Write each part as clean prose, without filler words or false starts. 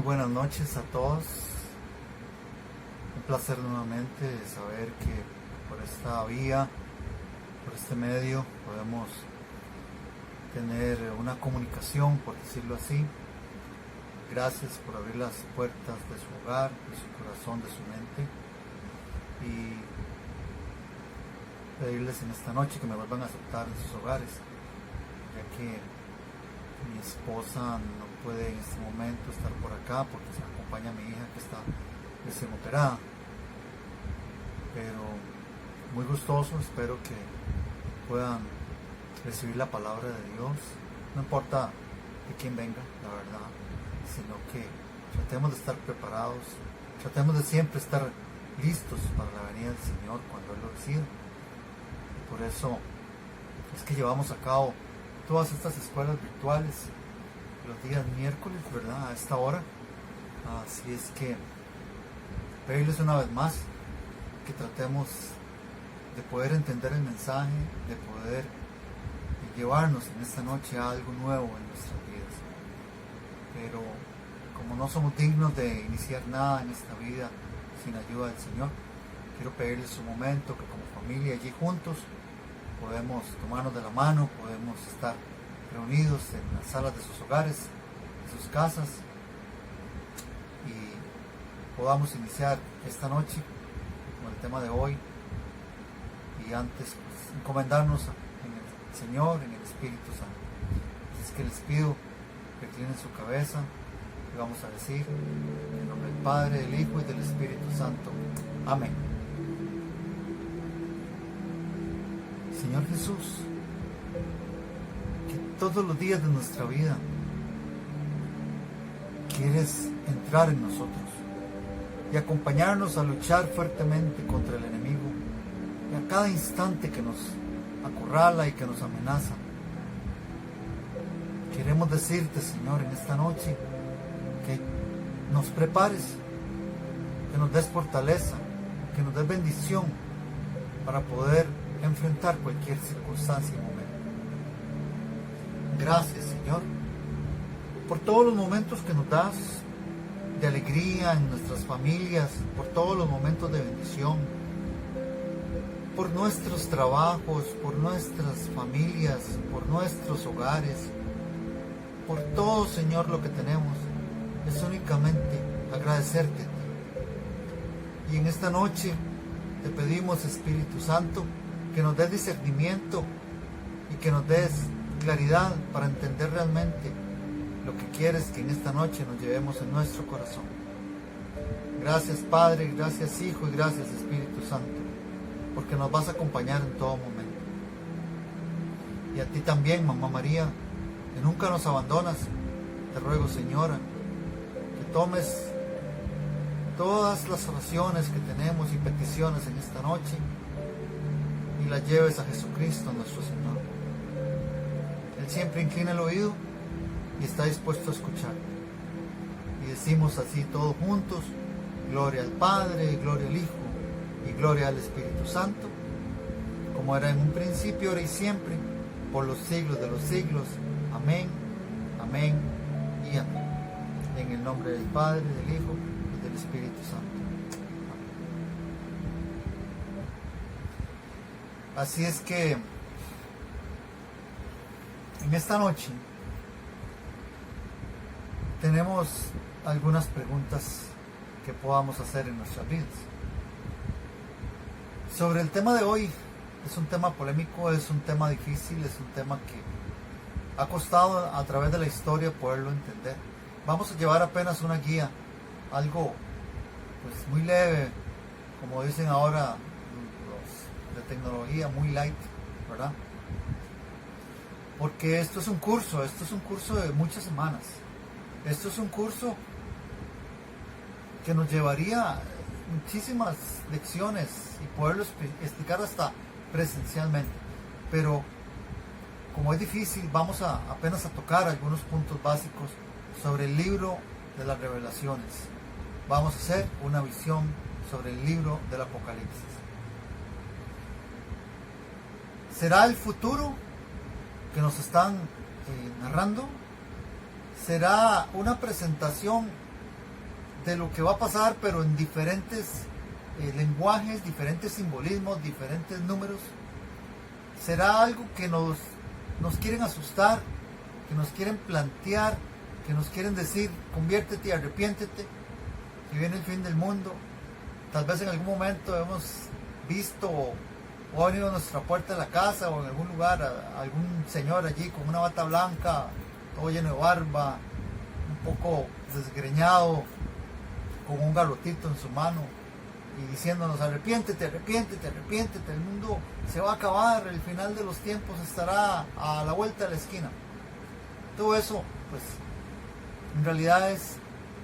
buenas noches a todos. Un placer nuevamente saber que por esta vía, por este medio, podemos tener una comunicación, por decirlo así. Gracias por abrir las puertas de su hogar, de su corazón, de su mente. Y pedirles en esta noche que me vuelvan a aceptar en sus hogares, ya que mi esposa no puede en este momento estar por acá porque se acompaña a mi hija que está recién operada. Pero muy gustoso, espero que puedan recibir la palabra de Dios, no importa de quién venga, la verdad, sino que tratemos de estar preparados, tratemos de siempre estar listos para la venida del Señor cuando Él lo decida. Por eso es que llevamos a cabo todas estas escuelas virtuales los días miércoles, ¿verdad? A esta hora. Así es que pedirles una vez más que tratemos de poder entender el mensaje, de poder llevarnos en esta noche a algo nuevo en nuestras vidas. Pero como no somos dignos de iniciar nada en esta vida sin ayuda del Señor, quiero pedirles un momento que como familia allí juntos podemos tomarnos de la mano, podemos estar reunidos en las salas de sus hogares, de sus casas, y podamos iniciar esta noche con el tema de hoy. Y antes, pues, encomendarnos en el Señor, en el Espíritu Santo. Así es que les pido que inclinen su cabeza y vamos a decir en el nombre del Padre, del Hijo y del Espíritu Santo. Amén. Señor Jesús, que todos los días de nuestra vida quieres entrar en nosotros y acompañarnos a luchar fuertemente contra el enemigo y a cada instante que nos acorrala y que nos amenaza. Queremos decirte, Señor, en esta noche que nos prepares, que nos des fortaleza, que nos des bendición para poder enfrentar cualquier circunstancia y momento. Gracias, Señor, por todos los momentos que nos das de alegría en nuestras familias, por todos los momentos de bendición, por nuestros trabajos, por nuestras familias, por nuestros hogares, por todo, Señor, lo que tenemos. Es únicamente agradecerte. Y en esta noche te pedimos, Espíritu Santo, que nos des discernimiento y que nos des claridad para entender realmente lo que quieres que en esta noche nos llevemos en nuestro corazón. Gracias, Padre, gracias, Hijo, y gracias, Espíritu Santo, porque nos vas a acompañar en todo momento. Y a ti también, Mamá María, que nunca nos abandonas, te ruego, Señora, que tomes todas las oraciones que tenemos y peticiones en esta noche y las lleves a Jesucristo, nuestro Señor. Él siempre inclina el oído y está dispuesto a escuchar. Y decimos así todos juntos: gloria al Padre, gloria al Hijo y gloria al Espíritu Santo, como era en un principio, ahora y siempre, por los siglos de los siglos. Amén, amén y amén. En el nombre del Padre, del Hijo y del Espíritu Santo. Así es que en esta noche tenemos algunas preguntas que podamos hacer en nuestras vidas. Sobre el tema de hoy, es un tema polémico, es un tema difícil, es un tema que ha costado a través de la historia poderlo entender. Vamos a llevar apenas una guía, algo pues muy leve, como dicen ahora los de tecnología, muy light, ¿verdad? Porque esto es un curso de muchas semanas. Esto es un curso que nos llevaría muchísimas lecciones y poderlo explicar hasta presencialmente. Pero como es difícil, vamos apenas a tocar algunos puntos básicos sobre el libro de las Revelaciones. Vamos a hacer una visión sobre el libro del Apocalipsis. ¿Será el futuro que nos están narrando? ¿Será una presentación de lo que va a pasar, pero en diferentes lenguajes, diferentes simbolismos, diferentes números. Será algo que nos quieren asustar, que nos quieren plantear, que nos quieren decir: conviértete y arrepiéntete, que viene el fin del mundo. Tal vez en algún momento hemos visto o ha venido a nuestra puerta de la casa o en algún lugar algún señor allí con una bata blanca, todo lleno de barba, un poco desgreñado, con un garrotito en su mano y diciéndonos: arrepiéntete, arrepiéntete, arrepiéntete, el mundo se va a acabar, el final de los tiempos estará a la vuelta de la esquina. Todo eso, pues, en realidad es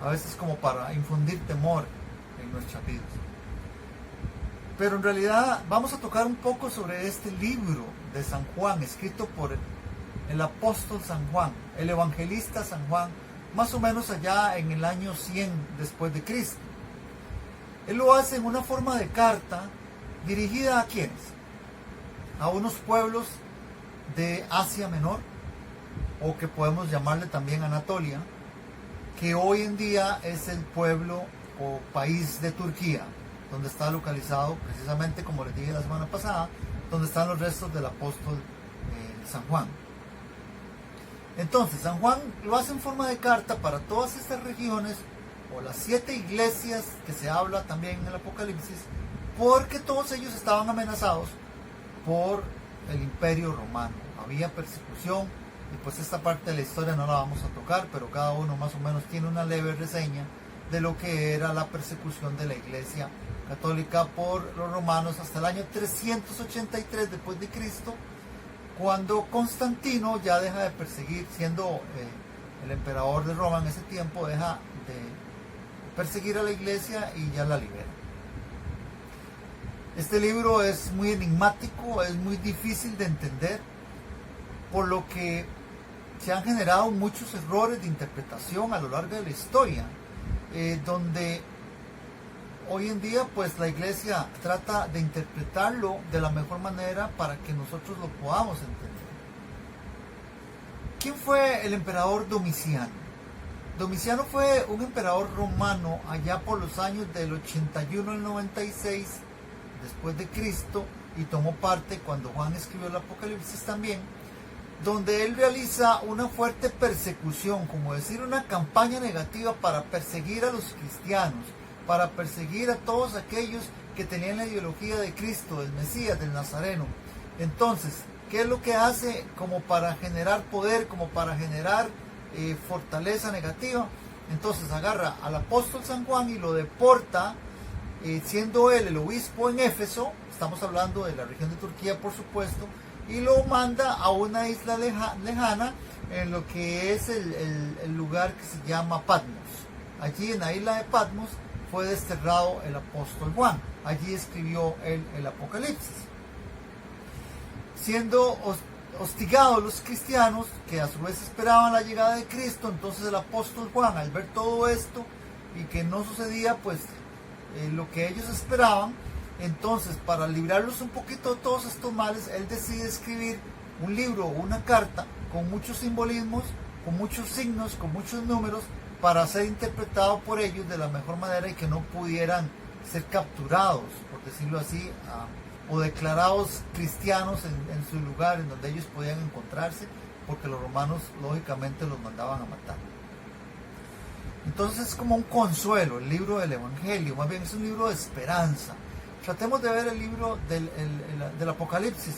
a veces como para infundir temor en nuestras vidas. Pero en realidad vamos a tocar un poco sobre este libro de San Juan, escrito por el apóstol San Juan, el evangelista San Juan, más o menos allá en el año 100 después de Cristo. Él lo hace en una forma de carta dirigida ¿a quiénes? A unos pueblos de Asia Menor, o que podemos llamarle también Anatolia, que hoy en día es el pueblo o país de Turquía, donde está localizado precisamente, como les dije la semana pasada, donde están los restos del apóstol San Juan. Entonces, San Juan lo hace en forma de carta para todas estas regiones, o las 7 iglesias que se habla también en el Apocalipsis, porque todos ellos estaban amenazados por el Imperio Romano. Había persecución, y pues esta parte de la historia no la vamos a tocar, pero cada uno más o menos tiene una leve reseña de lo que era la persecución de la Iglesia Católica por los romanos hasta el año 383 después de Cristo, cuando Constantino ya deja de perseguir, siendo el emperador de Roma en ese tiempo, deja de perseguir a la Iglesia y ya la libera. Este libro es muy enigmático, es muy difícil de entender, por lo que se han generado muchos errores de interpretación a lo largo de la historia, donde hoy en día pues la Iglesia trata de interpretarlo de la mejor manera para que nosotros lo podamos entender. ¿Quién fue el emperador Domiciano? Domiciano fue un emperador romano allá por los años del 81 al 96 después de Cristo, y tomó parte cuando Juan escribió el Apocalipsis también, donde él realiza una fuerte persecución, como decir una campaña negativa para perseguir a los cristianos, para perseguir a todos aquellos que tenían la ideología de Cristo, del Mesías, del Nazareno. Entonces, ¿qué es lo que hace como para generar poder, como para generar fortaleza negativa? Entonces agarra al apóstol San Juan y lo deporta, siendo él el obispo en Éfeso, estamos hablando de la región de Turquía por supuesto, y lo manda a una isla lejana en lo que es el lugar que se llama Patmos. Allí en la isla de Patmos fue desterrado el apóstol Juan. Allí escribió el Apocalipsis. Siendo hostigados los cristianos, que a su vez esperaban la llegada de Cristo, entonces el apóstol Juan, al ver todo esto y que no sucedía pues lo que ellos esperaban, entonces para librarlos un poquito de todos estos males, él decide escribir un libro o una carta con muchos simbolismos, con muchos signos, con muchos números, para ser interpretado por ellos de la mejor manera y que no pudieran ser capturados, por decirlo así, o declarados cristianos en su lugar en donde ellos podían encontrarse, porque los romanos lógicamente los mandaban a matar. Entonces es como un consuelo el libro del Evangelio, más bien es un libro de esperanza. Tratemos de ver el libro del Apocalipsis,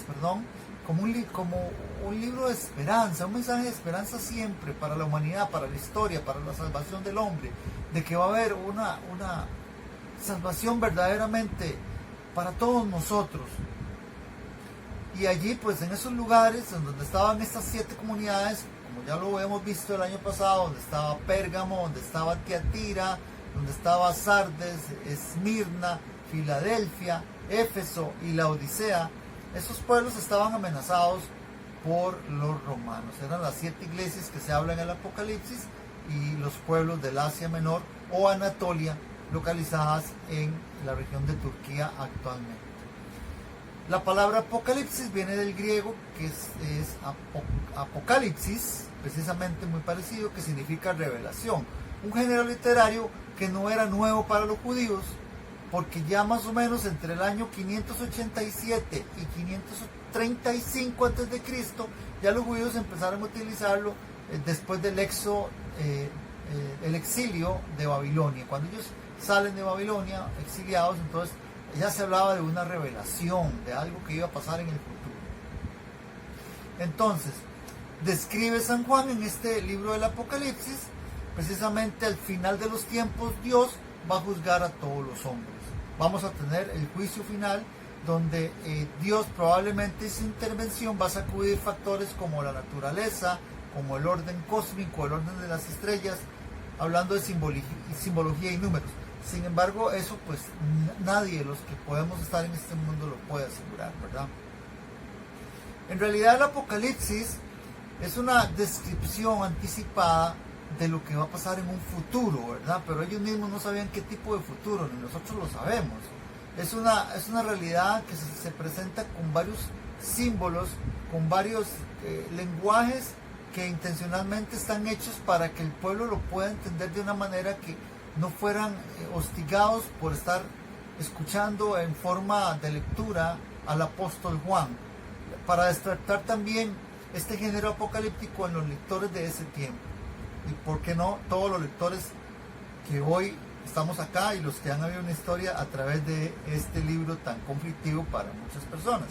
como un libro de esperanza, un mensaje de esperanza siempre para la humanidad, para la historia, para la salvación del hombre, de que va a haber una salvación verdaderamente para todos nosotros. Y allí pues en esos lugares en donde estaban estas 7 comunidades, como ya lo hemos visto el año pasado, donde estaba Pérgamo, donde estaba Tiatira, donde estaba Sardes, Esmirna, Filadelfia, Éfeso y Laodicea, esos pueblos estaban amenazados por los romanos. Eran las 7 iglesias que se hablan en el Apocalipsis y los pueblos del Asia Menor o Anatolia, localizadas en la región de Turquía actualmente. La palabra Apocalipsis viene del griego, que es Apocalipsis, precisamente muy parecido, que significa revelación. un género literario que no era nuevo para los judíos, porque ya más o menos entre el año 587 y 535 a.C., ya los judíos empezaron a utilizarlo después del éxodo, el exilio de Babilonia. Cuando ellos salen de Babilonia, exiliados, entonces ya se hablaba de una revelación, de algo que iba a pasar en el futuro. Entonces, describe San Juan en este libro del Apocalipsis, precisamente al final de los tiempos Dios va a juzgar a todos los hombres. Vamos a tener el juicio final, donde Dios probablemente en su intervención va a sacudir factores como la naturaleza, como el orden cósmico, el orden de las estrellas, hablando de simbología y números. Sin embargo, eso pues nadie de los que podemos estar en este mundo lo puede asegurar, ¿verdad? En realidad el Apocalipsis es una descripción anticipada de lo que va a pasar en un futuro, ¿verdad? Pero ellos mismos no sabían qué tipo de futuro, ni nosotros lo sabemos. Es una realidad que se presenta con varios símbolos, con varios lenguajes que intencionalmente están hechos para que el pueblo lo pueda entender de una manera que no fueran hostigados por estar escuchando en forma de lectura al apóstol Juan, para despertar también este género apocalíptico en los lectores de ese tiempo. Y por qué no, todos los lectores que hoy estamos acá y los que han habido una historia a través de este libro tan conflictivo para muchas personas,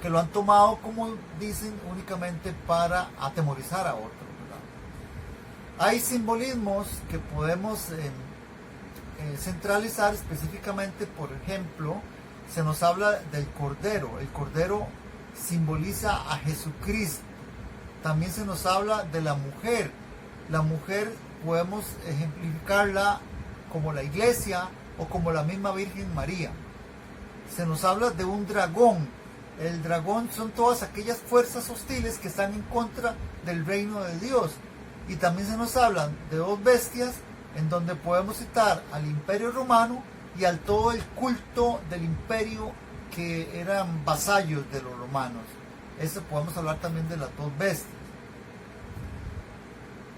que lo han tomado, como dicen, únicamente para atemorizar a otros, ¿verdad? Hay simbolismos que podemos centralizar específicamente. Por ejemplo, se nos habla del Cordero. El Cordero simboliza a Jesucristo. También se nos habla de la mujer. La mujer podemos ejemplificarla como la iglesia o como la misma Virgen María. Se nos habla de un dragón. El dragón son todas aquellas fuerzas hostiles que están en contra del reino de Dios. Y también se nos hablan de dos bestias, en donde podemos citar al Imperio Romano y al todo el culto del imperio, que eran vasallos de los romanos. Podemos hablar también de las dos bestias.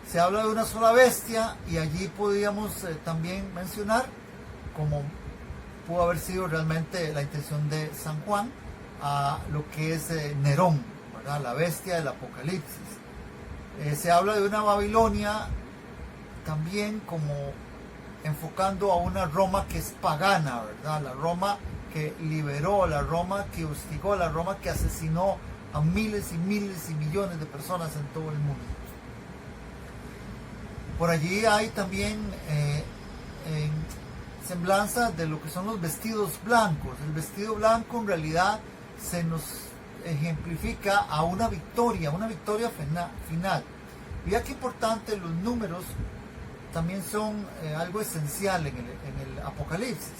Se habla de una sola bestia, y allí podríamos también mencionar, como pudo haber sido realmente la intención de San Juan, a lo que es Nerón, ¿verdad? La bestia del Apocalipsis. Se habla de una Babilonia también como enfocando a una Roma que es pagana, ¿verdad? La Roma que liberó, la Roma que hostigó, la Roma que asesinó a miles y miles y millones de personas en todo el mundo. Por allí hay también semblanza de lo que son los vestidos blancos. El vestido blanco en realidad se nos ejemplifica a una victoria final. Mira qué importante, los números también son algo esencial en el Apocalipsis.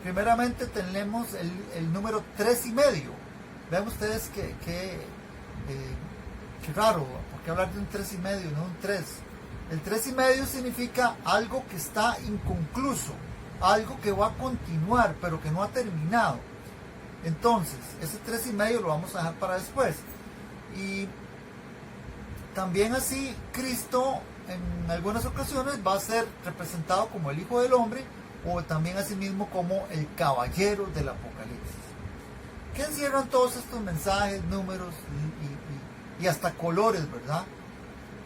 Primeramente tenemos el número 3,5. Vean ustedes qué raro, ¿por qué hablar de un 3,5 y no un 3? El 3,5 significa algo que está inconcluso, algo que va a continuar, pero que no ha terminado. Entonces, ese 3,5 lo vamos a dejar para después. Y también así, Cristo en algunas ocasiones va a ser representado como el Hijo del Hombre, o también asimismo como el Caballero del Apocalipsis. ¿Qué encierran todos estos mensajes, números y hasta colores, ¿verdad?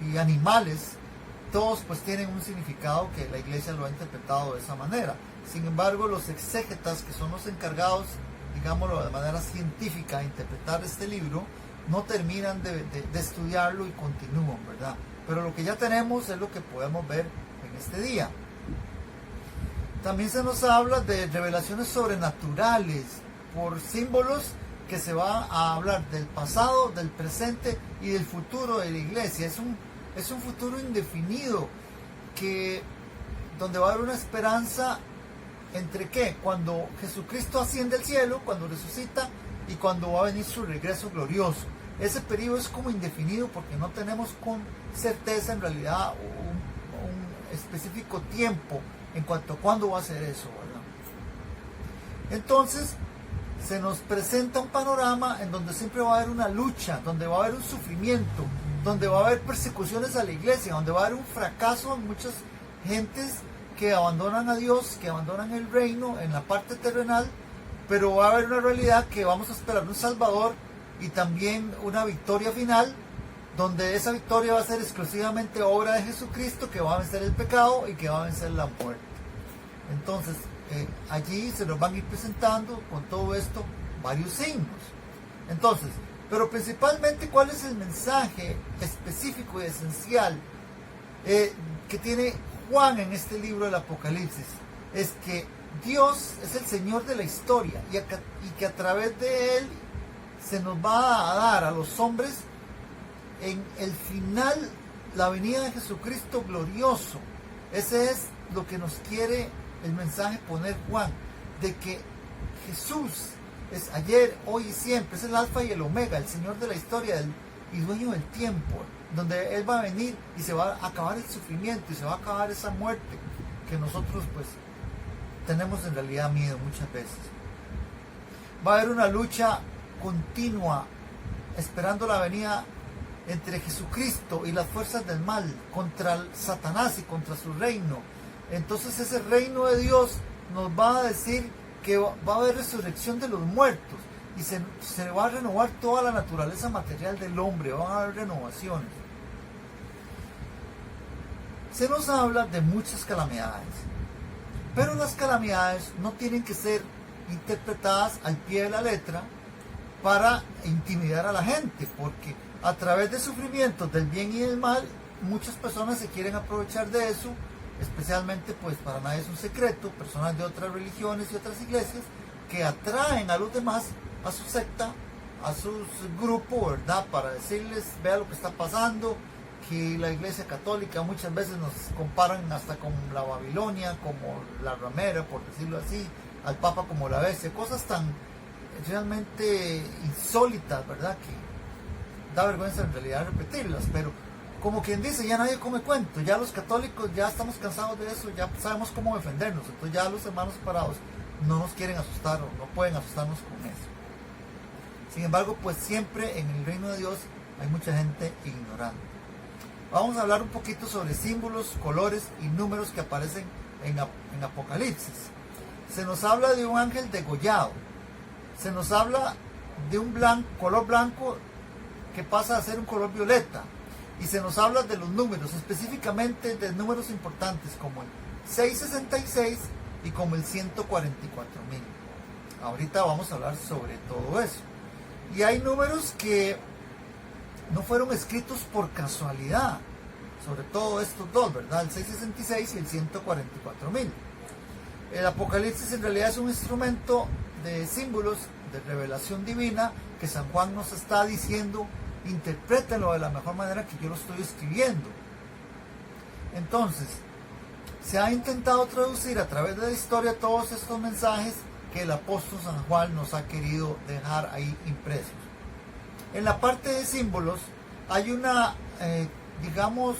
Y animales? Todos pues tienen un significado que la iglesia lo ha interpretado de esa manera. Sin embargo, los exégetas, que son los encargados, digámoslo de manera científica, de interpretar este libro, no terminan de estudiarlo y continúan, ¿verdad? Pero lo que ya tenemos es lo que podemos ver en este día. También se nos habla de revelaciones sobrenaturales por símbolos, que se va a hablar del pasado, del presente y del futuro de la iglesia. Es un futuro indefinido, donde va a haber una esperanza entre ¿qué? Cuando Jesucristo asciende al cielo, cuando resucita, y cuando va a venir su regreso glorioso. Ese periodo es como indefinido, porque no tenemos con certeza en realidad un específico tiempo en cuanto a cuándo va a ser eso, ¿verdad? Entonces se nos presenta un panorama en donde siempre va a haber una lucha, donde va a haber un sufrimiento, donde va a haber persecuciones a la iglesia, donde va a haber un fracaso en muchas gentes que abandonan a Dios, que abandonan el reino en la parte terrenal, pero va a haber una realidad que vamos a esperar un Salvador y también una victoria final, donde esa victoria va a ser exclusivamente obra de Jesucristo, que va a vencer el pecado y que va a vencer la muerte. Entonces, allí se nos van a ir presentando con todo esto varios signos. Entonces, pero principalmente, ¿cuál es el mensaje específico y esencial que tiene Juan en este libro del Apocalipsis? Es que Dios es el Señor de la historia y que a través de Él se nos va a dar a los hombres en el final la venida de Jesucristo glorioso. Ese es lo que nos quiere el mensaje poner Juan, de que Jesús es ayer, hoy y siempre, es el alfa y el omega, el Señor de la historia y dueño del tiempo, donde Él va a venir y se va a acabar el sufrimiento y se va a acabar esa muerte que nosotros pues tenemos en realidad miedo muchas veces. Va a haber una lucha continua esperando la venida entre Jesucristo y las fuerzas del mal, contra Satanás y contra su reino. Entonces ese reino de Dios nos va a decir que va a haber resurrección de los muertos y se va a renovar toda la naturaleza material del hombre, van a haber renovaciones. Se nos habla de muchas calamidades, pero las calamidades no tienen que ser interpretadas al pie de la letra para intimidar a la gente, porque a través de sufrimientos del bien y del mal, muchas personas se quieren aprovechar de eso, especialmente, pues para nadie es un secreto, personas de otras religiones y otras iglesias que atraen a los demás a su secta, a su grupo, ¿verdad? Para decirles, vea lo que está pasando, que la iglesia católica muchas veces nos comparan hasta con la Babilonia, como la ramera, por decirlo así, al Papa como la bestia, cosas tan realmente insólitas, ¿verdad? Que da vergüenza en realidad repetirlas, pero como quien dice, ya nadie come cuento, ya los católicos ya estamos cansados de eso, ya sabemos cómo defendernos, entonces ya los hermanos separados no nos quieren asustar o no pueden asustarnos con eso. Sin embargo, pues siempre en el reino de Dios hay mucha gente ignorante. Vamos a hablar un poquito sobre símbolos, colores y números que aparecen en Apocalipsis. Se nos habla de un ángel degollado, se nos habla de un color blanco que pasa a ser un color violeta, y se nos habla de los números, específicamente de números importantes como el 666 y como el 144,000. Ahorita vamos a hablar sobre todo eso. Y hay números que no fueron escritos por casualidad, sobre todo estos dos, ¿verdad? El 666 y el 144,000. El Apocalipsis en realidad es un instrumento de símbolos, de revelación divina, que San Juan nos está diciendo, interprétenlo de la mejor manera que yo lo estoy escribiendo. Entonces, se ha intentado traducir a través de la historia todos estos mensajes que el apóstol San Juan nos ha querido dejar ahí impresos. En la parte de símbolos hay una, digamos,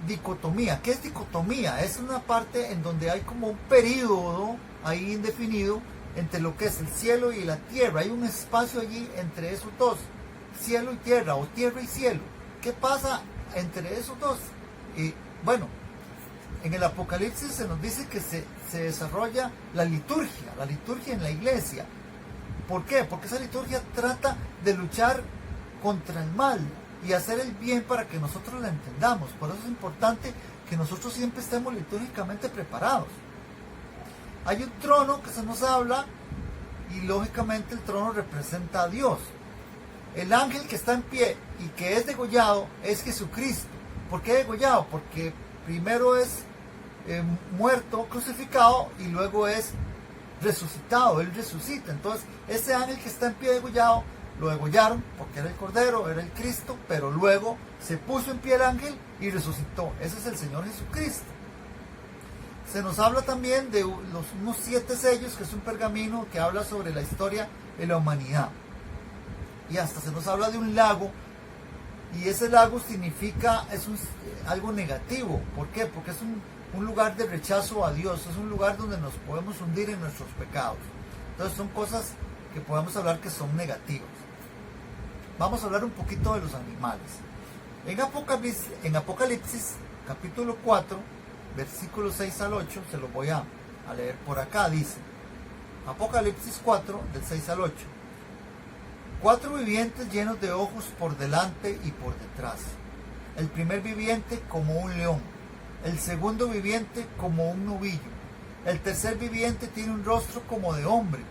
dicotomía. ¿Qué es dicotomía? Es una parte en donde hay como un periodo ahí indefinido entre lo que es el cielo y la tierra. Hay un espacio allí entre esos dos, cielo y tierra, o tierra y cielo. ¿Qué pasa entre esos dos? Bueno, en el Apocalipsis se nos dice que se desarrolla la liturgia en la iglesia. ¿Por qué? Porque esa liturgia trata de luchar contra el mal y hacer el bien para que nosotros la entendamos. Por eso es importante que nosotros siempre estemos litúrgicamente preparados. Hay un trono que se nos habla y lógicamente el trono representa a Dios. El ángel que está en pie y que es degollado es Jesucristo. ¿Por qué degollado? Porque primero es muerto, crucificado, y luego es resucitado, Él resucita. Entonces ese ángel que está en pie degollado, lo degollaron porque era el Cordero, era el Cristo, pero luego se puso en pie el ángel y resucitó. Ese es el Señor Jesucristo. Se nos habla también de unos 7 sellos, que es un pergamino que habla sobre la historia de la humanidad. Y hasta se nos habla de un lago, y ese lago significa, algo negativo. ¿Por qué? Porque es un lugar de rechazo a Dios, es un lugar donde nos podemos hundir en nuestros pecados. Entonces son cosas que podemos hablar que son negativas. Vamos a hablar un poquito de los animales. En Apocalipsis capítulo 4, versículos 6 al 8, se los voy a leer por acá, dice, Apocalipsis 4, del 6 al 8. 4 vivientes llenos de ojos por delante y por detrás. El primer viviente como un león, el segundo viviente como un novillo, el tercer viviente tiene un rostro como de hombre,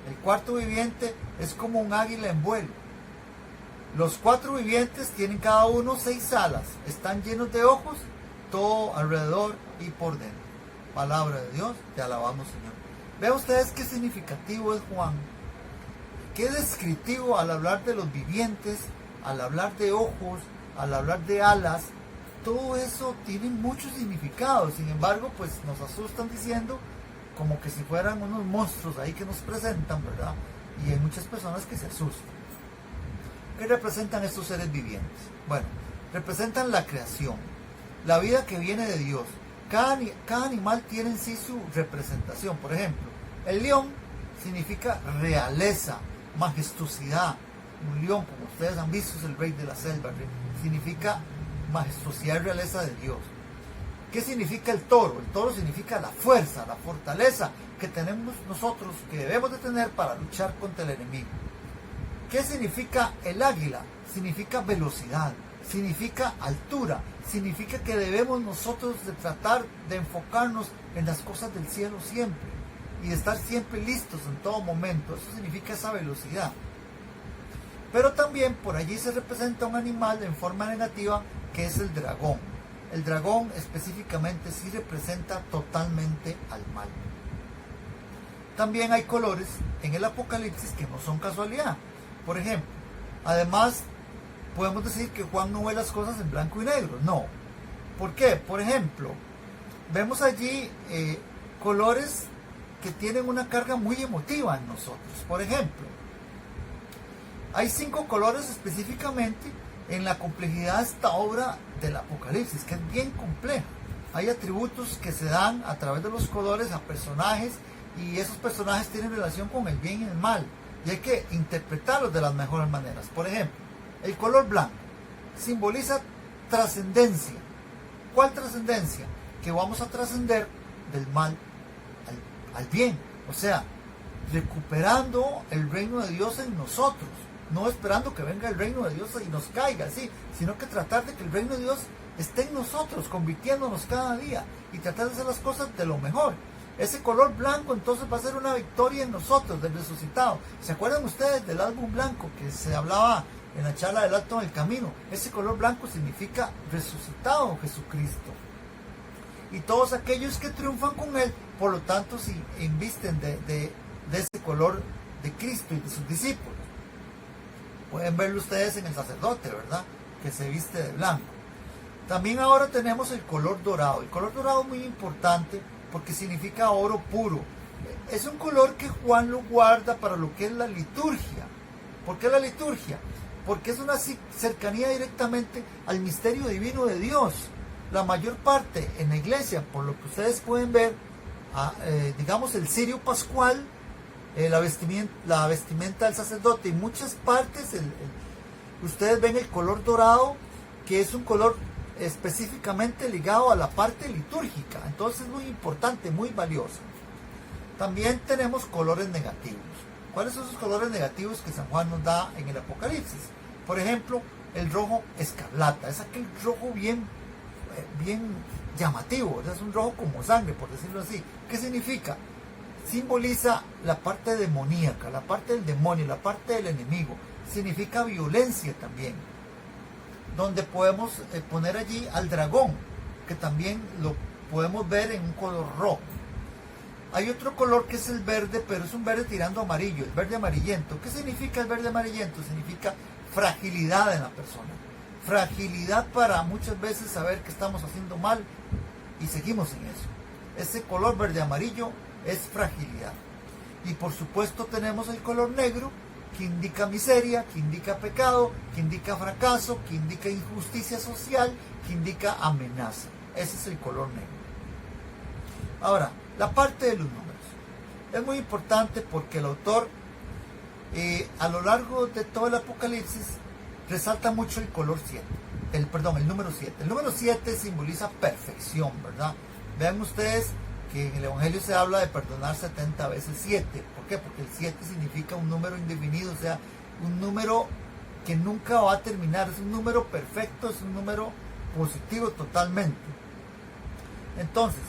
el cuarto viviente es como un águila en vuelo. Los 4 vivientes tienen cada uno 6 alas, están llenos de ojos, todo alrededor y por dentro. Palabra de Dios, te alabamos, Señor. Vean ustedes qué significativo es Juan, qué descriptivo al hablar de los vivientes, al hablar de ojos, al hablar de alas. Todo eso tiene mucho significado. Sin embargo, pues nos asustan diciendo como que si fueran unos monstruos ahí que nos presentan, ¿verdad? Y hay muchas personas que se asustan. ¿Qué representan estos seres vivientes? Bueno, representan la creación, la vida que viene de Dios. Cada animal tiene en sí su representación. Por ejemplo, el león significa realeza, majestuosidad. Un león, como ustedes han visto, es el rey de la selva. Significa majestuosidad y realeza de Dios. ¿Qué significa el toro? El toro significa la fuerza, la fortaleza que tenemos nosotros, que debemos de tener para luchar contra el enemigo. ¿Qué significa el águila? Significa velocidad, significa altura, significa que debemos nosotros de tratar de enfocarnos en las cosas del cielo siempre y de estar siempre listos en todo momento. Eso significa esa velocidad. Pero también por allí se representa un animal en forma negativa que es el dragón. El dragón específicamente sí representa totalmente al mal. También hay colores en el Apocalipsis que no son casualidad. Por ejemplo, además podemos decir que Juan no ve las cosas en blanco y negro. No. ¿Por qué? Por ejemplo, vemos allí colores que tienen una carga muy emotiva en nosotros. Por ejemplo, hay 5 colores específicamente en la complejidad de esta obra del Apocalipsis, que es bien compleja. Hay atributos que se dan a través de los colores a personajes, y esos personajes tienen relación con el bien y el mal, y hay que interpretarlos de las mejores maneras. Por ejemplo, el color blanco simboliza trascendencia. ¿Cuál trascendencia? Que vamos a trascender del mal al bien, o sea, recuperando el reino de Dios en nosotros, no esperando que venga el reino de Dios y nos caiga así, sino que tratar de que el reino de Dios esté en nosotros, convirtiéndonos cada día y tratar de hacer las cosas de lo mejor. Ese color blanco entonces va a ser una victoria en nosotros, del resucitado. ¿Se acuerdan ustedes del álbum blanco que se hablaba en la charla del Alto en el Camino? Ese color blanco significa resucitado Jesucristo. Y todos aquellos que triunfan con Él, por lo tanto, si invisten de ese color de Cristo y de sus discípulos. Pueden verlo ustedes en el sacerdote, ¿verdad? Que se viste de blanco. También ahora tenemos el color dorado. El color dorado es muy importante porque significa oro puro. Es un color que Juan lo guarda para lo que es la liturgia. ¿Por qué la liturgia? Porque es una cercanía directamente al misterio divino de Dios. La mayor parte en la iglesia, por lo que ustedes pueden ver, digamos el cirio pascual, la vestimenta del sacerdote y muchas partes, ustedes ven el color dorado, que es un color específicamente ligado a la parte litúrgica. Entonces es muy importante, muy valioso. También tenemos colores negativos. ¿Cuáles son esos colores negativos que San Juan nos da en el Apocalipsis? Por ejemplo, el rojo escarlata. Es aquel rojo bien llamativo. Es un rojo como sangre, por decirlo así. ¿Qué significa? Simboliza la parte demoníaca, la parte del demonio, la parte del enemigo. Significa violencia también. Donde podemos poner allí al dragón, que también lo podemos ver en un color rojo. Hay otro color que es el verde, pero es un verde tirando amarillo, el verde amarillento. ¿Qué significa el verde amarillento? Significa fragilidad en la persona. Fragilidad para muchas veces saber que estamos haciendo mal y seguimos en eso. Ese color verde amarillo es fragilidad. Y por supuesto tenemos el color negro, que indica miseria, que indica pecado, que indica fracaso, que indica injusticia social, que indica amenaza. Ese es el color negro. Ahora, la parte de los números es muy importante porque el autor a lo largo de todo el Apocalipsis resalta mucho el color 7. el número 7. El número 7 simboliza perfección, ¿verdad? Vean ustedes que en el Evangelio se habla de perdonar 70 veces 7. ¿Por qué? Porque el 7 significa un número indefinido, o sea, un número que nunca va a terminar, es un número perfecto, es un número positivo totalmente. Entonces,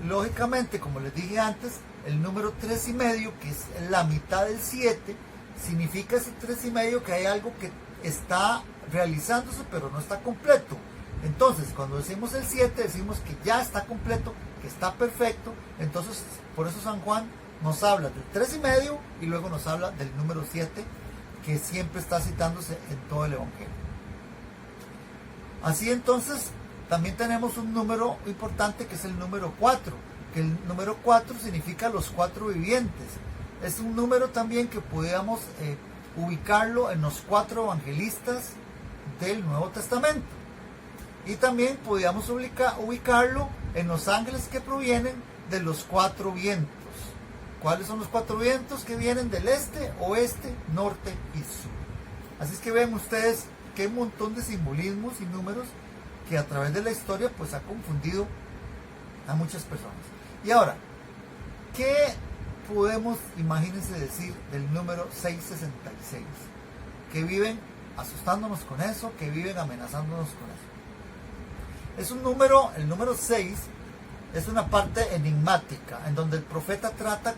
lógicamente, como les dije antes, el número 3,5, que es la mitad del 7, significa ese 3,5 que hay algo que está realizándose pero no está completo. Entonces, cuando decimos el 7, decimos que ya está completo, que está perfecto. Entonces, por eso San Juan nos habla del 3,5 y luego nos habla del número 7, que siempre está citándose en todo el Evangelio. Así entonces, también tenemos un número importante que es el número 4, que el número 4 significa los 4 vivientes. Es un número también que podíamos ubicarlo en los 4 evangelistas del Nuevo Testamento. Y también podíamos ubicarlo en los ángeles que provienen de los 4 vientos. ¿Cuáles son los 4 vientos que vienen del este, oeste, norte y sur? Así es que ven ustedes que hay un montón de simbolismos y números que a través de la historia pues ha confundido a muchas personas. Y ahora, ¿qué podemos, imagínense, decir del número 666? Que viven asustándonos con eso, que viven amenazándonos con eso. Es un número, el número 6 es una parte enigmática en donde el profeta trata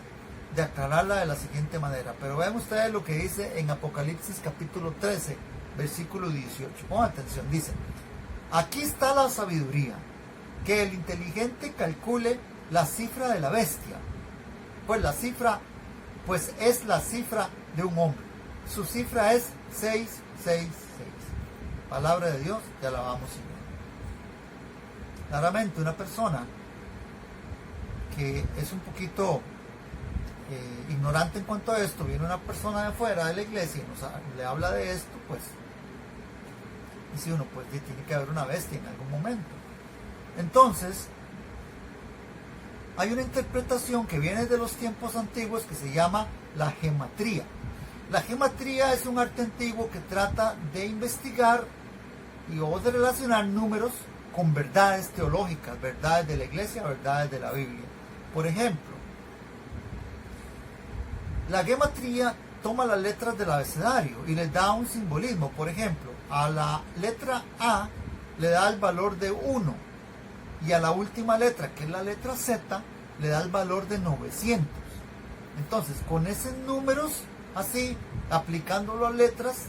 de aclararla de la siguiente manera. Pero vean ustedes lo que dice en Apocalipsis capítulo 13, versículo 18. Pongan atención, dice: aquí está la sabiduría, que el inteligente calcule la cifra de la bestia. Pues la cifra, pues es la cifra de un hombre. Su cifra es 666. Palabra de Dios, te alabamos, Señor. Claramente una persona que es un poquito ignorante en cuanto a esto, viene una persona de fuera de la iglesia y le habla de esto, pues dice uno, pues tiene que haber una bestia en algún momento. Entonces, hay una interpretación que viene de los tiempos antiguos que se llama la gematría. La gematría es un arte antiguo que trata de investigar o de relacionar números con verdades teológicas, verdades de la iglesia, verdades de la Biblia. Por ejemplo, la gematría toma las letras del abecedario y les da un simbolismo. Por ejemplo, a la letra A le da el valor de 1 y a la última letra, que es la letra Z, le da el valor de 900. Entonces, con esos números, así, aplicándolo a letras,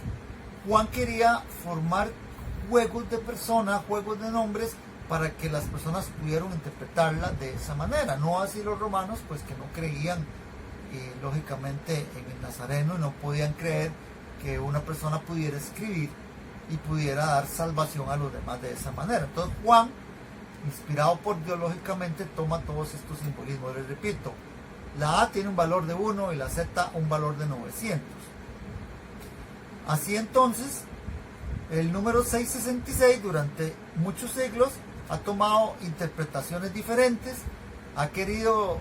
Juan quería formar juegos de personas, juegos de nombres, para que las personas pudieran interpretarla de esa manera. No así los romanos, pues que no creían lógicamente en el Nazareno y no podían creer que una persona pudiera escribir y pudiera dar salvación a los demás de esa manera. Entonces Juan, inspirado por Dios, lógicamente toma todos estos simbolismos. Les repito, la A tiene un valor de 1 y la Z un valor de 900. Así entonces, el número 666 durante muchos siglos ha tomado interpretaciones diferentes, ha querido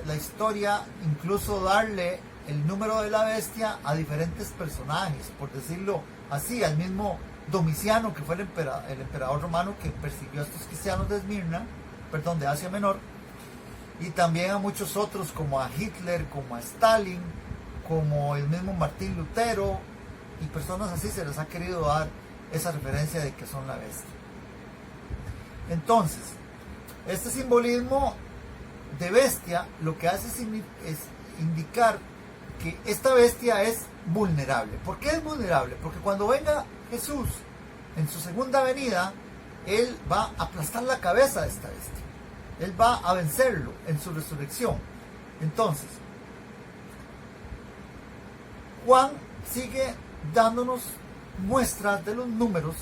la historia incluso darle el número de la bestia a diferentes personajes, por decirlo así, al mismo Domiciano, que fue el emperador romano que persiguió a estos cristianos de Esmirna, perdón, de Asia Menor, y también a muchos otros como a Hitler, como a Stalin, como el mismo Martín Lutero, y personas así se les ha querido dar esa referencia de que son la bestia. Entonces, este simbolismo de bestia lo que hace es indicar que esta bestia es vulnerable. ¿Por qué es vulnerable? Porque cuando venga Jesús en su segunda venida, Él va a aplastar la cabeza de esta bestia. Él va a vencerlo en su resurrección. Entonces, Juan sigue dándonos muestras de los números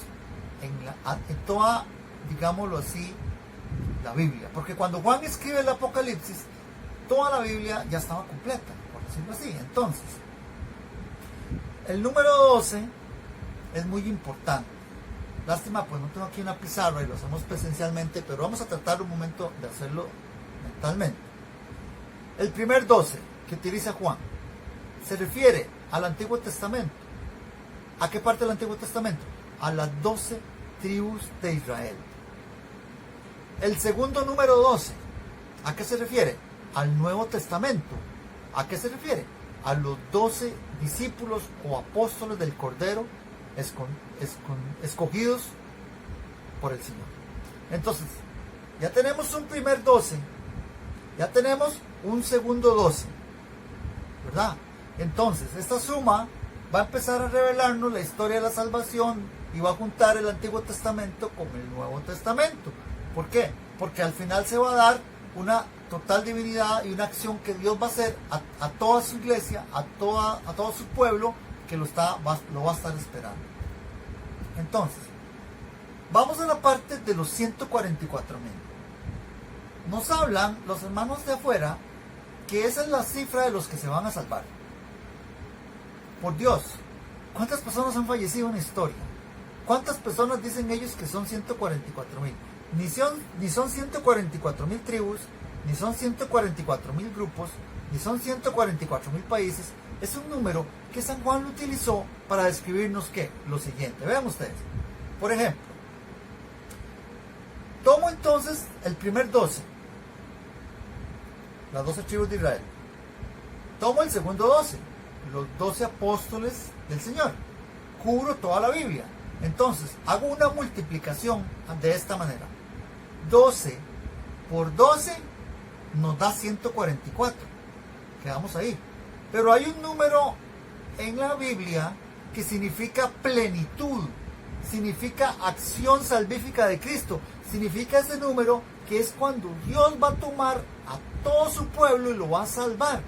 en toda, digámoslo así, la Biblia. Porque cuando Juan escribe el Apocalipsis, toda la Biblia ya estaba completa, por decirlo así. Entonces, el número 12 es muy importante. Lástima, pues no tengo aquí una pizarra y lo hacemos presencialmente, pero vamos a tratar un momento de hacerlo mentalmente. El primer 12 que utiliza Juan se refiere al Antiguo Testamento. ¿A qué parte del Antiguo Testamento? A las 12 tribus de Israel. El segundo número 12, ¿a qué se refiere? Al Nuevo Testamento. ¿A qué se refiere? A los 12 discípulos o apóstoles del Cordero escogidos por el Señor. Entonces, ya tenemos un primer 12, ya tenemos un segundo 12, ¿verdad? Entonces, esta suma va a empezar a revelarnos la historia de la salvación y va a juntar el Antiguo Testamento con el Nuevo Testamento. ¿Por qué? Porque al final se va a dar una total divinidad y una acción que Dios va a hacer a toda su iglesia, a todo su pueblo que lo va a estar esperando. Entonces, vamos a la parte de los 144,000. Nos hablan los hermanos de afuera que esa es la cifra de los que se van a salvar. Por Dios, ¿cuántas personas han fallecido en la historia? ¿Cuántas personas dicen ellos que son 144,000? Ni son 144,000 tribus, ni son 144,000 grupos, ni son 144,000 países. Es un número que San Juan lo utilizó para describirnos ¿qué? Lo siguiente. Vean ustedes. Por ejemplo, tomo entonces el primer 12, las 12 tribus de Israel. Tomo el segundo 12, los 12 apóstoles del Señor. Cubro toda la Biblia. Entonces, hago una multiplicación de esta manera. 12 por 12 nos da 144. Quedamos ahí. Pero hay un número en la Biblia que significa plenitud, significa acción salvífica de Cristo. Significa ese número que es cuando Dios va a tomar a todo su pueblo y lo va a salvar.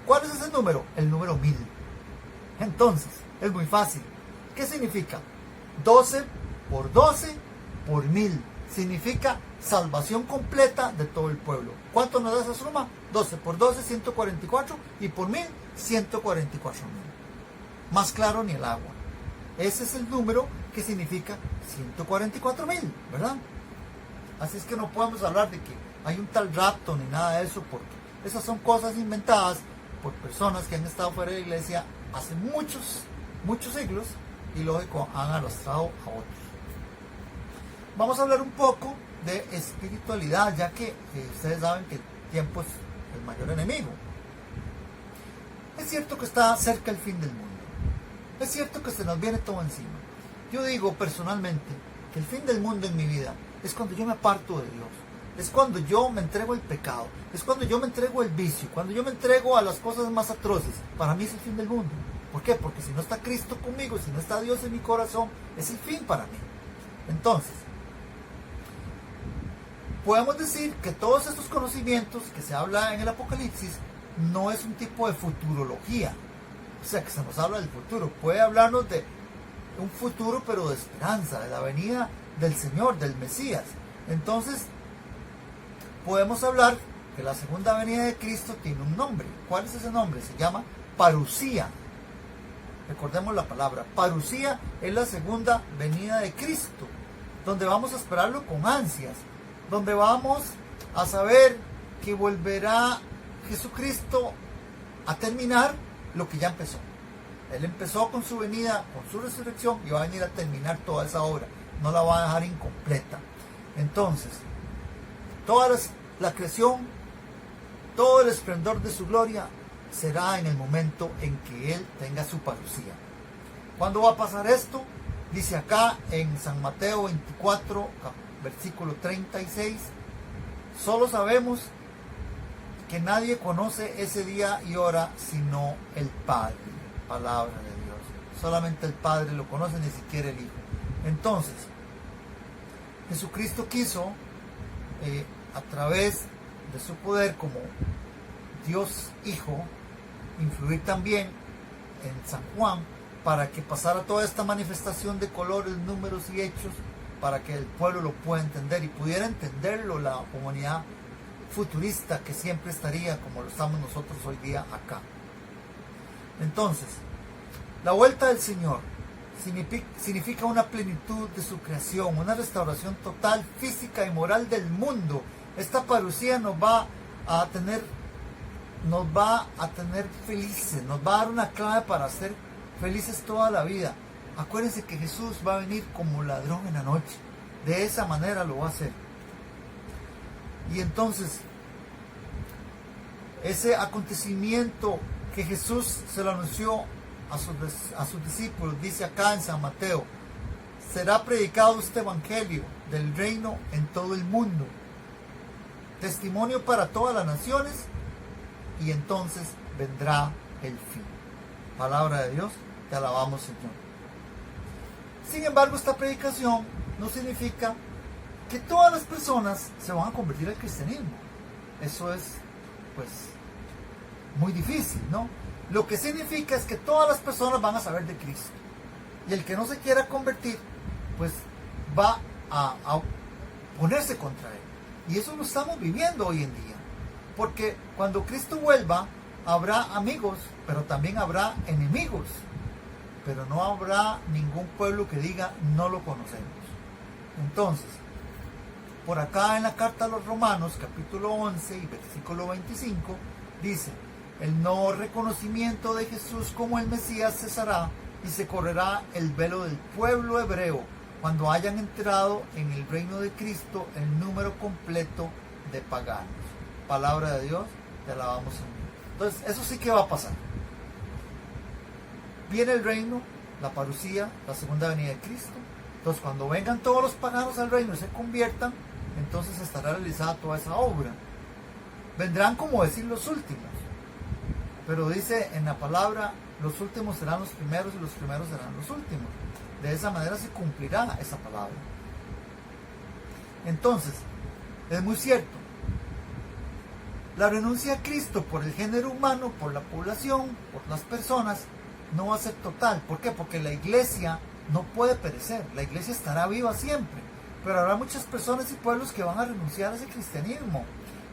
¿Cuál es ese número? El número 1000. Entonces, es muy fácil. ¿Qué significa? 12 por 12 por 1000. Significa salvación completa de todo el pueblo. ¿Cuánto nos da esa suma? 12 por 12, 144, y por 1000, 144,000. Más claro ni el agua. Ese es el número que significa 144,000, ¿verdad? Así es que no podemos hablar de que hay un tal rapto ni nada de eso, porque esas son cosas inventadas por personas que han estado fuera de la iglesia hace muchos siglos y lógico han arrastrado a otros. Vamos a hablar un poco de espiritualidad, ya que ustedes saben que el tiempo es el mayor enemigo. Es cierto que está cerca el fin del mundo. Es cierto que se nos viene todo encima. Yo digo personalmente que el fin del mundo en mi vida es cuando yo me aparto de Dios. Es cuando yo me entrego al pecado. Es cuando yo me entrego al vicio. Cuando yo me entrego a las cosas más atroces. Para mí es el fin del mundo. ¿Por qué? Porque si no está Cristo conmigo, si no está Dios en mi corazón, es el fin para mí. Entonces, podemos decir que todos estos conocimientos que se habla en el Apocalipsis no es un tipo de futurología. O sea, que se nos habla del futuro. Puede hablarnos de un futuro, pero de esperanza, de la venida del Señor, del Mesías. Entonces, podemos hablar que la segunda venida de Cristo tiene un nombre. ¿Cuál es ese nombre? Se llama parusía. Recordemos la palabra. Parusía es la segunda venida de Cristo, donde vamos a esperarlo con ansias, donde vamos a saber que volverá Jesucristo a terminar lo que ya empezó. Él empezó con su venida, con su resurrección, y va a venir a terminar toda esa obra. No la va a dejar incompleta. Entonces, toda la creación, todo el esplendor de su gloria será en el momento en que Él tenga su parusía. ¿Cuándo va a pasar esto? Dice acá en San Mateo 24, versículo 36, solo sabemos que nadie conoce ese día y hora sino el Padre. Palabra de Dios. Solamente el Padre lo conoce, ni siquiera el Hijo. Entonces, Jesucristo quiso, a través de su poder como Dios Hijo, influir también en San Juan para que pasara toda esta manifestación de colores, números y hechos, para que el pueblo lo pueda entender y pudiera entenderlo la humanidad futurista que siempre estaría como lo estamos nosotros hoy día acá. Entonces, la vuelta del Señor significa una plenitud de su creación, una restauración total, física y moral del mundo. Esta parusía nos va a tener felices, nos va a dar una clave para ser felices toda la vida. Acuérdense que Jesús va a venir como ladrón en la noche. De esa manera lo va a hacer. Y entonces, ese acontecimiento que Jesús se lo anunció a sus discípulos, dice acá en San Mateo: será predicado este evangelio del reino en todo el mundo, testimonio para todas las naciones, y entonces vendrá el fin. Palabra de Dios, te alabamos, Señor. Sin embargo, esta predicación no significa que todas las personas se van a convertir al cristianismo. Eso es, pues, muy difícil, ¿no? Lo que significa es que todas las personas van a saber de Cristo. Y el que no se quiera convertir, pues va a ponerse contra él. Y eso lo estamos viviendo hoy en día. Porque cuando Cristo vuelva, habrá amigos, pero también habrá enemigos. Pero no habrá ningún pueblo que diga no lo conocemos. Entonces, por acá en la carta a los Romanos, capítulo 11 y versículo 25, dice: el no reconocimiento de Jesús como el Mesías cesará, y se correrá el velo del pueblo hebreo cuando hayan entrado en el reino de Cristo el número completo de paganos. Palabra de Dios, te alabamos, Señor. Entonces, eso sí que va a pasar. Viene el reino, la parucía, la segunda venida de Cristo. Entonces, cuando vengan todos los paganos al reino y se conviertan, entonces estará realizada toda esa obra. Vendrán, como decir, los últimos. Pero dice en la palabra: los últimos serán los primeros y los primeros serán los últimos. De esa manera se cumplirá esa palabra. Entonces, es muy cierto, la renuncia a Cristo por el género humano, por la población, por las personas, no va a ser total. ¿Por qué? Porque la iglesia no puede perecer. La iglesia estará viva siempre. Pero habrá muchas personas y pueblos que van a renunciar a ese cristianismo.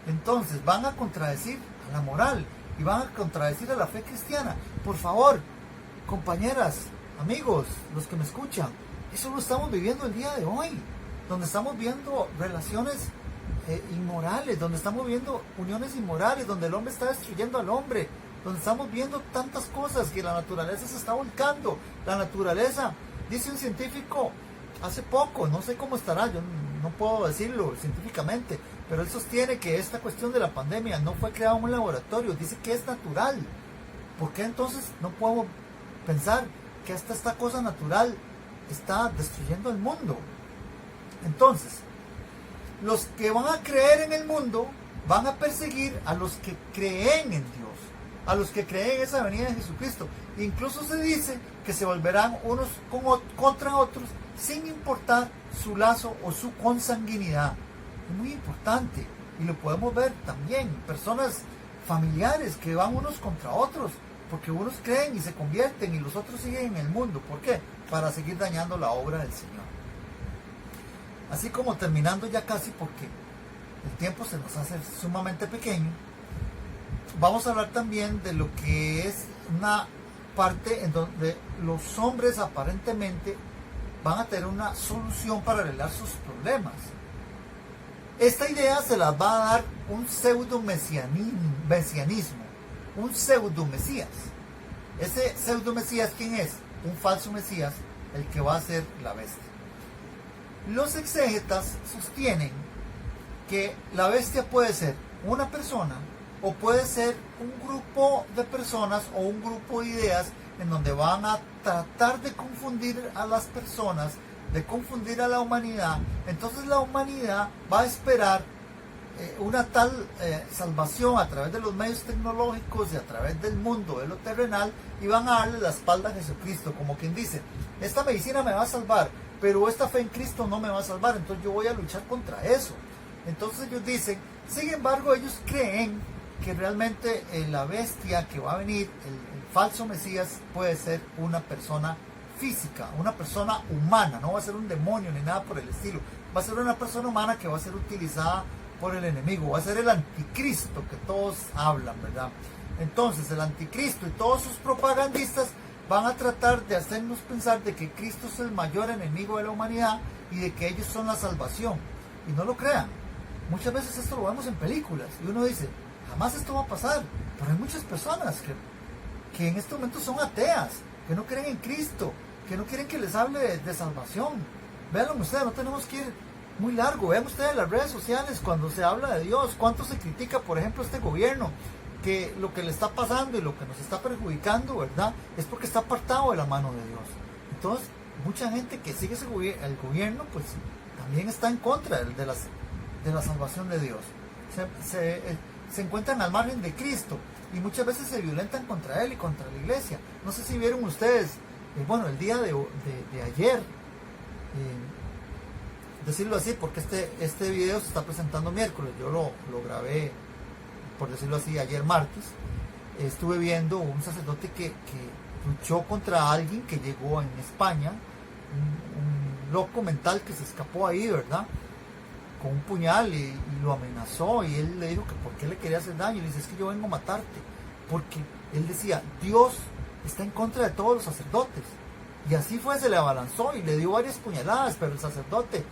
Entonces van a contradecir a la moral y van a contradecir a la fe cristiana. Por favor, compañeras, amigos, los que me escuchan, eso lo estamos viviendo el día de hoy, donde estamos viendo relaciones inmorales, donde estamos viendo uniones inmorales, donde el hombre está destruyendo al hombre, donde estamos viendo tantas cosas, que la naturaleza se está volcando. La naturaleza, dice un científico hace poco, no sé cómo estará, yo no puedo decirlo científicamente, pero él sostiene que esta cuestión de la pandemia no fue creada en un laboratorio, dice que es natural. ¿Por qué entonces no podemos pensar que hasta esta cosa natural está destruyendo el mundo? Entonces, los que van a creer en el mundo van a perseguir a los que creen en Dios, a los que creen en esa venida de Jesucristo. Incluso se dice que se volverán unos contra otros sin importar su lazo o su consanguinidad. Es muy importante, y lo podemos ver también, personas familiares que van unos contra otros, porque unos creen y se convierten y los otros siguen en el mundo. ¿Por qué? Para seguir dañando la obra del Señor. Así como terminando ya casi, porque el tiempo se nos hace sumamente pequeño, vamos a hablar también de lo que es una parte en donde los hombres aparentemente van a tener una solución para arreglar sus problemas. Esta idea se las va a dar un pseudo-mesianismo, un pseudo-mesías. Ese pseudo-mesías, ¿quién es? Un falso mesías, el que va a ser la bestia. Los exégetas sostienen que la bestia puede ser una persona o puede ser un grupo de personas o un grupo de ideas en donde van a tratar de confundir a las personas, de confundir a la humanidad. Entonces la humanidad va a esperar una tal salvación a través de los medios tecnológicos y a través del mundo, de lo terrenal, y van a darle la espalda a Jesucristo, como quien dice: esta medicina me va a salvar, pero esta fe en Cristo no me va a salvar, entonces yo voy a luchar contra eso. Entonces ellos dicen, sin embargo, ellos creen que realmente la bestia que va a venir, el falso Mesías, puede ser una persona física, una persona humana, no va a ser un demonio ni nada por el estilo, va a ser una persona humana que va a ser utilizada por el enemigo, va a ser el anticristo que todos hablan, ¿verdad? Entonces el anticristo y todos sus propagandistas van a tratar de hacernos pensar de que Cristo es el mayor enemigo de la humanidad y de que ellos son la salvación. Y no lo crean. Muchas veces esto lo vemos en películas y uno dice, jamás esto va a pasar. Pero hay muchas personas que en este momento son ateas, que no creen en Cristo, que no quieren que les hable de salvación. Véanlo ustedes, no tenemos que ir muy largo. Vean ustedes las redes sociales cuando se habla de Dios, cuánto se critica, por ejemplo, este gobierno, que lo que le está pasando y lo que nos está perjudicando, ¿verdad? Es porque está apartado de la mano de Dios. Entonces, mucha gente que sigue el gobierno, pues también está en contra de la salvación de Dios. Se encuentran al margen de Cristo y muchas veces se violentan contra Él y contra la iglesia. No sé si vieron ustedes, el día de ayer, decirlo así, porque este video se está presentando miércoles, yo lo grabé, por decirlo así, ayer martes. Estuve viendo un sacerdote que luchó contra alguien que llegó en España, un loco mental que se escapó ahí, ¿verdad? Con un puñal y lo amenazó, y él le dijo que por qué le quería hacer daño. Y le dice, es que yo vengo a matarte, porque él decía, Dios está en contra de todos los sacerdotes. Y así fue, se le abalanzó y le dio varias puñaladas, pero el sacerdote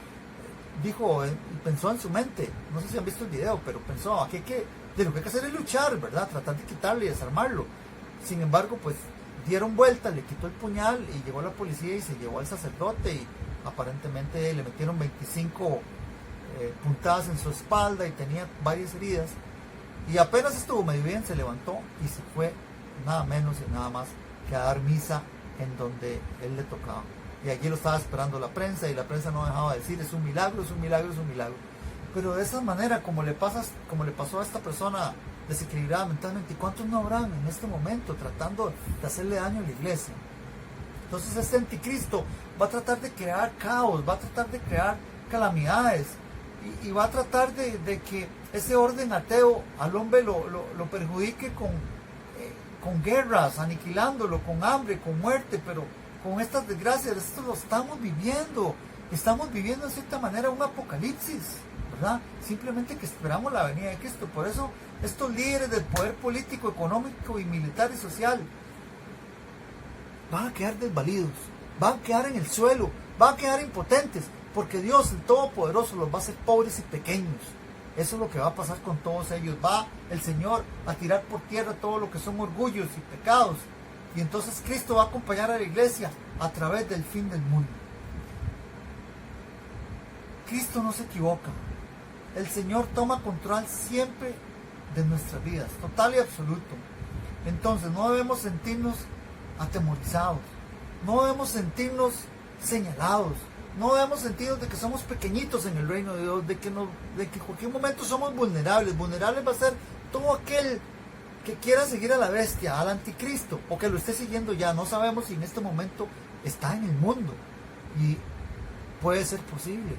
dijo, pensó en su mente, no sé si han visto el video, pero pensó, aquí de lo que hay que hacer es luchar, ¿verdad? Tratar de quitarle y desarmarlo. Sin embargo, pues dieron vuelta, le quitó el puñal y llegó la policía y se llevó al sacerdote, y aparentemente le metieron 25 puntadas en su espalda y tenía varias heridas, y apenas estuvo medio bien se levantó y se fue, nada menos y nada más que a dar misa en donde él le tocaba. Y allí lo estaba esperando la prensa, y la prensa no dejaba de decir, es un milagro, es un milagro, es un milagro. Pero de esa manera, como le pasó a esta persona desequilibrada mentalmente, ¿y cuántos no habrán en este momento tratando de hacerle daño a la iglesia? Entonces este anticristo va a tratar de crear caos, va a tratar de crear calamidades, y va a tratar de que ese orden ateo al hombre lo perjudique con guerras, aniquilándolo, con hambre, con muerte. Pero con estas desgracias, esto lo estamos viviendo en cierta manera un apocalipsis, ¿verdad? Simplemente que esperamos la venida de Cristo. Por eso estos líderes del poder político, económico y militar y social van a quedar desvalidos, van a quedar en el suelo, van a quedar impotentes, porque Dios, el Todopoderoso, los va a hacer pobres y pequeños. Eso es lo que va a pasar con todos ellos. Va el Señor a tirar por tierra todo lo que son orgullos y pecados, y entonces Cristo va a acompañar a la iglesia a través del fin del mundo. Cristo no se equivoca. El Señor toma control siempre de nuestras vidas, total y absoluto. Entonces no debemos sentirnos atemorizados, no debemos sentirnos señalados, no debemos sentirnos de que somos pequeñitos en el reino de Dios, de que en cualquier momento somos vulnerables. Vulnerables va a ser todo aquel que quiera seguir a la bestia, al anticristo, o que lo esté siguiendo ya. No sabemos si en este momento está en el mundo, y puede ser posible,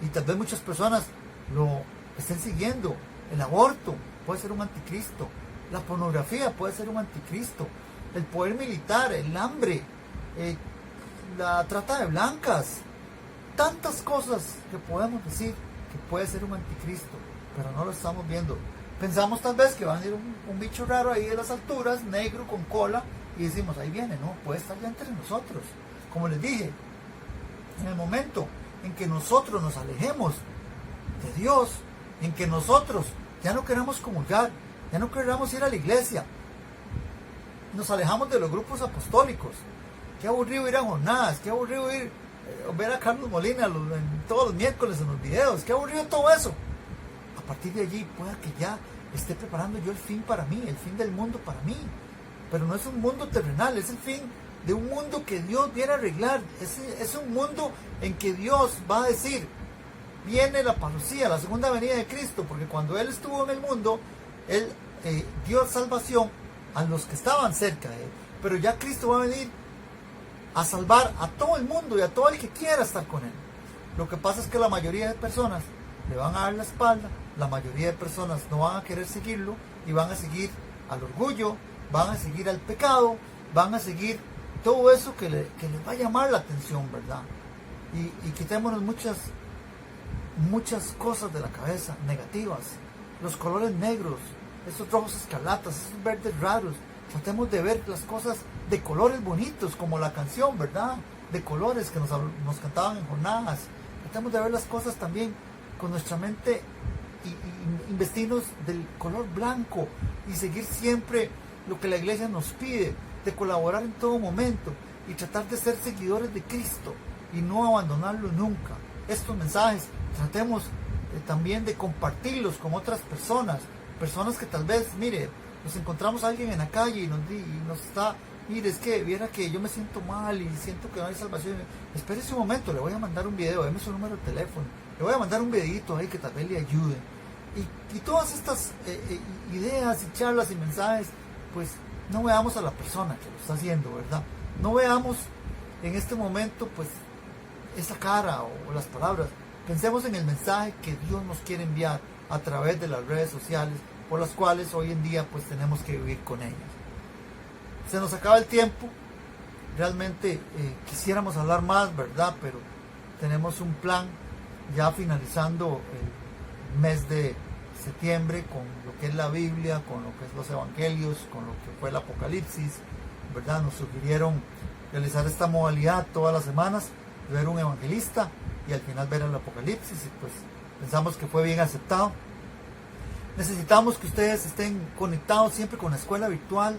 y tal vez muchas personas lo estén siguiendo. El aborto puede ser un anticristo, la pornografía puede ser un anticristo, el poder militar, el hambre, la trata de blancas, tantas cosas que podemos decir que puede ser un anticristo, pero no lo estamos viendo. Pensamos tal vez que va a venir un bicho raro ahí de las alturas, negro, con cola, y decimos, ahí viene. No, puede estar ya entre nosotros. Como les dije, en el momento en que nosotros nos alejemos de Dios, en que nosotros ya no queramos comulgar, ya no queramos ir a la iglesia, nos alejamos de los grupos apostólicos. Qué aburrido ir a jornadas, qué aburrido ver a Carlos Molina todos los miércoles en los videos, qué aburrido todo eso. A partir de allí pueda que ya esté preparando yo el fin para mí, el fin del mundo para mí. Pero no es un mundo terrenal, es el fin de un mundo que Dios viene a arreglar. Es un mundo en que Dios va a decir, viene la parucía, la segunda venida de Cristo, porque cuando Él estuvo en el mundo, Él dio salvación a los que estaban cerca de Él. Pero ya Cristo va a venir a salvar a todo el mundo y a todo el que quiera estar con Él. Lo que pasa es que la mayoría de personas le van a dar la espalda, la mayoría de personas no van a querer seguirlo, y van a seguir al orgullo, van a seguir al pecado, van a seguir todo eso que les va a llamar la atención, ¿verdad? Y quitémonos muchas cosas de la cabeza negativas, los colores negros, esos rojos escarlatas, esos verdes raros. Tratemos de ver las cosas de colores bonitos, como la canción, ¿verdad? De colores que nos cantaban en jornadas. Tratemos de ver las cosas también con nuestra mente, y investirnos del color blanco, y seguir siempre lo que la iglesia nos pide, de colaborar en todo momento, y tratar de ser seguidores de Cristo y no abandonarlo nunca. Estos mensajes tratemos también de compartirlos con otras personas que tal vez, mire, nos encontramos a alguien en la calle y nos está, mire, es que viera que yo me siento mal y siento que no hay salvación. Espérese un momento, le voy a mandar un video, déme su número de teléfono, le voy a mandar un videito ahí que tal vez le ayude. Y todas estas ideas y charlas y mensajes, pues no veamos a la persona que lo está haciendo, ¿verdad? No veamos en este momento pues esa cara o las palabras. Pensemos en el mensaje que Dios nos quiere enviar a través de las redes sociales, por las cuales hoy en día pues tenemos que vivir con ellas. Se nos acaba el tiempo, realmente quisiéramos hablar más, ¿verdad? Pero tenemos un plan ya finalizando el mes de septiembre con lo que es la Biblia, con lo que es los evangelios, con lo que fue el Apocalipsis, ¿verdad? Nos sugirieron realizar esta modalidad todas las semanas, ver un evangelista y al final ver el Apocalipsis, y pues pensamos que fue bien aceptado. Necesitamos que ustedes estén conectados siempre con la escuela virtual,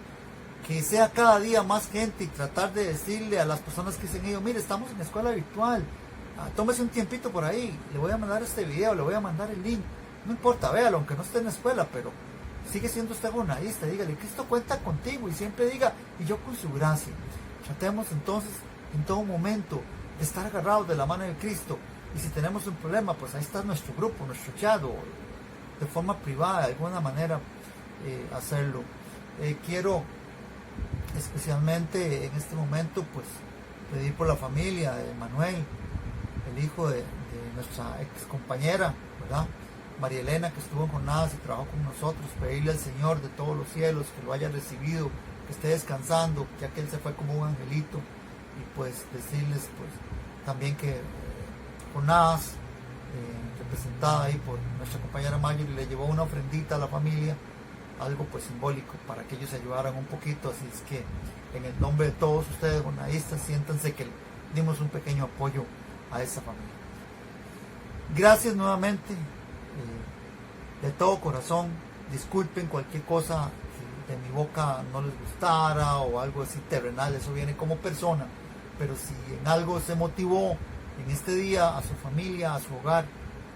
que sea cada día más gente, y tratar de decirle a las personas que dicen ellos, mire, estamos en la escuela virtual, tómese un tiempito por ahí, le voy a mandar este video, le voy a mandar el link, no importa, véalo, aunque no esté en la escuela, pero sigue siendo usted jornalista, dígale, Cristo cuenta contigo, y siempre diga, y yo con su gracia. Tratemos entonces en todo momento de estar agarrados de la mano de Cristo, y si tenemos un problema, pues ahí está nuestro grupo, nuestro chat, o de forma privada, de alguna manera hacerlo. Quiero especialmente en este momento pues pedir por la familia de Manuel, el hijo de nuestra ex compañera, ¿verdad? María Elena, que estuvo en jornadas y trabajó con nosotros, pedirle al Señor de todos los cielos que lo haya recibido, que esté descansando, ya que él se fue como un angelito, y pues decirles pues también que jornadas representada ahí por nuestra compañera Mayor, le llevó una ofrendita a la familia, algo pues simbólico para que ellos se ayudaran un poquito. Así es que en el nombre de todos ustedes jornalistas, siéntanse que dimos un pequeño apoyo a esa familia. Gracias nuevamente, de todo corazón. Disculpen cualquier cosa que de mi boca no les gustara o algo así terrenal, eso viene como persona, pero si en algo se motivó en este día a su familia, a su hogar,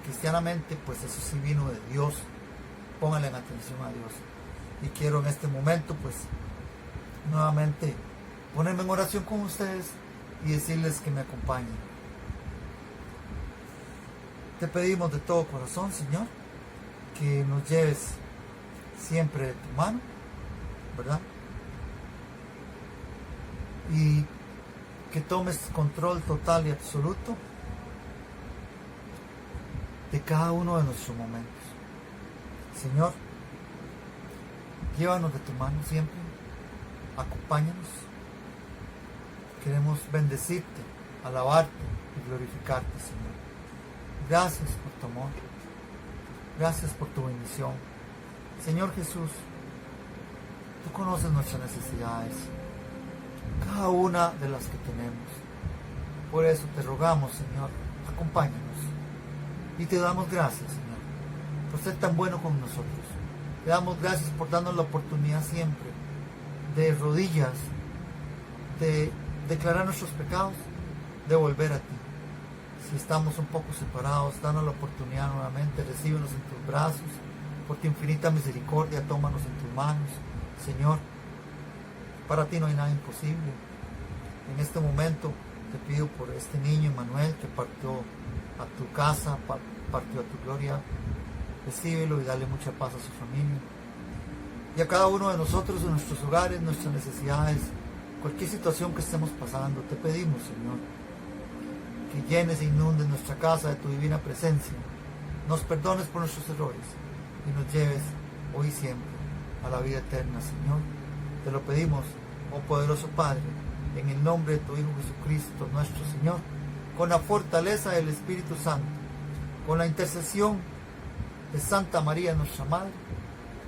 cristianamente, pues eso sí vino de Dios. Pónganle en atención a Dios. Y quiero en este momento pues nuevamente ponerme en oración con ustedes y decirles que me acompañen. Te pedimos de todo corazón, Señor, que nos lleves siempre de tu mano, ¿verdad? Y que tomes control total y absoluto de cada uno de nuestros momentos. Señor, llévanos de tu mano siempre, acompáñanos. Queremos bendecirte, alabarte y glorificarte, Señor. Gracias por tu amor, gracias por tu bendición. Señor Jesús, tú conoces nuestras necesidades, cada una de las que tenemos. Por eso te rogamos, Señor, acompáñanos. Y te damos gracias, Señor, por ser tan bueno con nosotros. Te damos gracias por darnos la oportunidad siempre de rodillas, de declarar nuestros pecados, de volver a ti. Si estamos un poco separados, danos la oportunidad nuevamente, recíbenos en tus brazos, por tu infinita misericordia, tómanos en tus manos. Señor, para ti no hay nada imposible. En este momento te pido por este niño Manuel que partió a tu casa, partió a tu gloria. Recíbelo y dale mucha paz a su familia. Y a cada uno de nosotros, en nuestros hogares, nuestras necesidades, cualquier situación que estemos pasando, te pedimos, Señor, que llenes e inundes nuestra casa de tu divina presencia, nos perdones por nuestros errores y nos lleves hoy y siempre a la vida eterna, Señor. Te lo pedimos, oh poderoso Padre, en el nombre de tu Hijo Jesucristo, nuestro Señor, con la fortaleza del Espíritu Santo, con la intercesión de Santa María, nuestra Madre,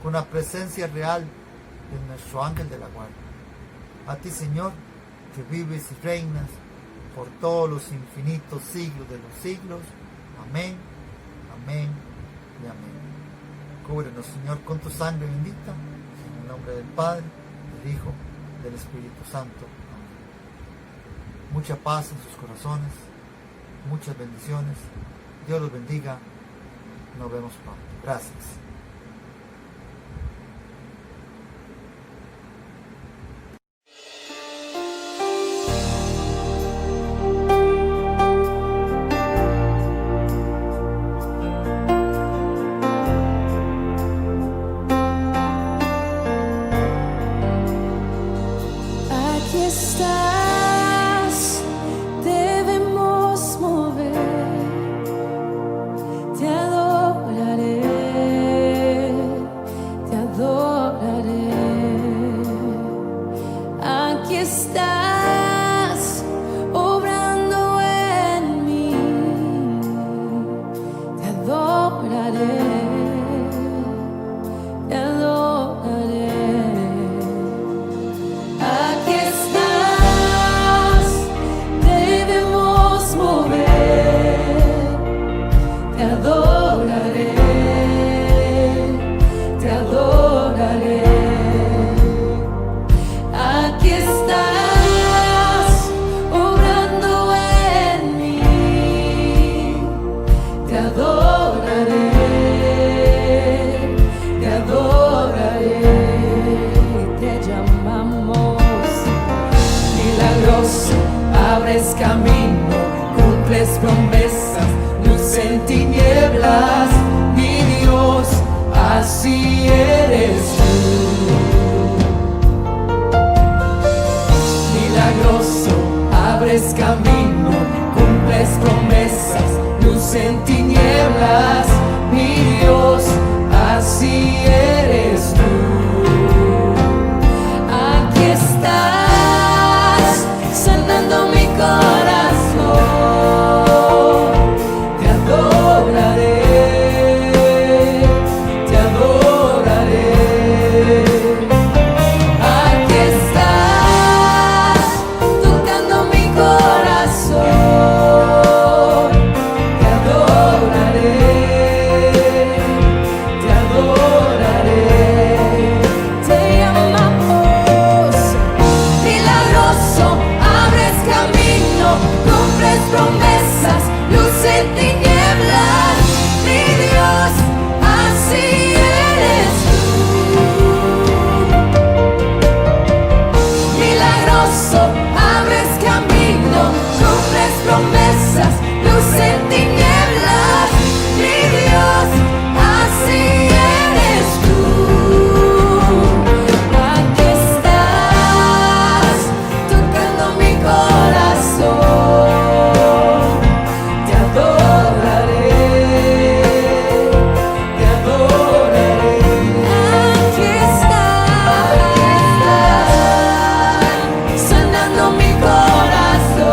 con la presencia real de nuestro ángel de la guardia. A ti, Señor, que vives y reinas por todos los infinitos siglos de los siglos. Amén, amén y amén. Cúbrenos, Señor, con tu sangre bendita, en el nombre del Padre, del Hijo, del Espíritu Santo. Amén. mucha paz en sus corazones, muchas bendiciones. Dios los bendiga. Nos vemos pronto. Gracias. Aquí estás, debemos mover, te adoraré, te adoraré. Aquí estás, obrando en mí, te adoraré, te adoraré. Aquí estás, debemos mover, te adoraré, te adoraré. Aquí estás, obrando en mí, te adoraré, te adoraré. Te llamamos milagroso, abres camino, cumples promesas, luz en tinieblas, mi Dios, así eres tú. Milagroso, abres camino, cumples promesas, luz en tinieblas, mi Dios, así eres tú. Aquí estás, sanando mi corazón, te adoraré, te adoraré. Aquí estás, tocando mi corazón, te adoraré, te adoraré. Te llamamos milagroso, abres camino, cumples promesas, luz en tinieblas, mi Dios, así eres tú. Milagroso, abres camino, cumples promesas, luz en tinieblas, mi Dios, así eres tú. Aquí estás, tocando mi corazón, te adoraré, te adoraré. Aquí estás, sanando mi corazón,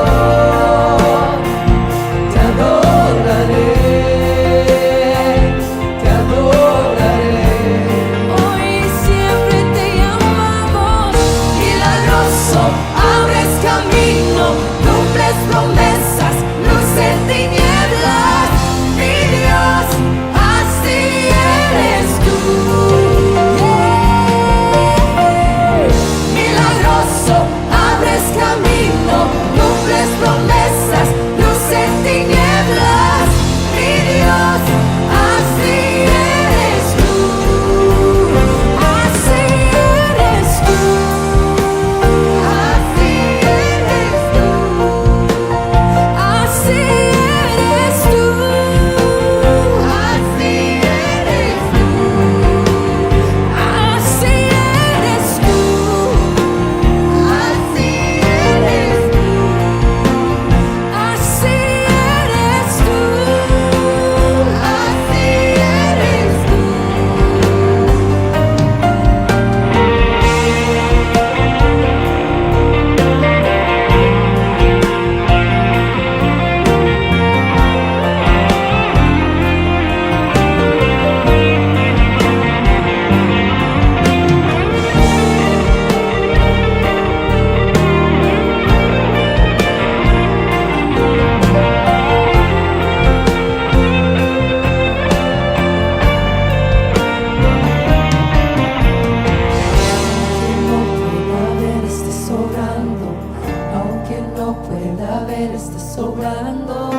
no pueda ver, estás sobrando.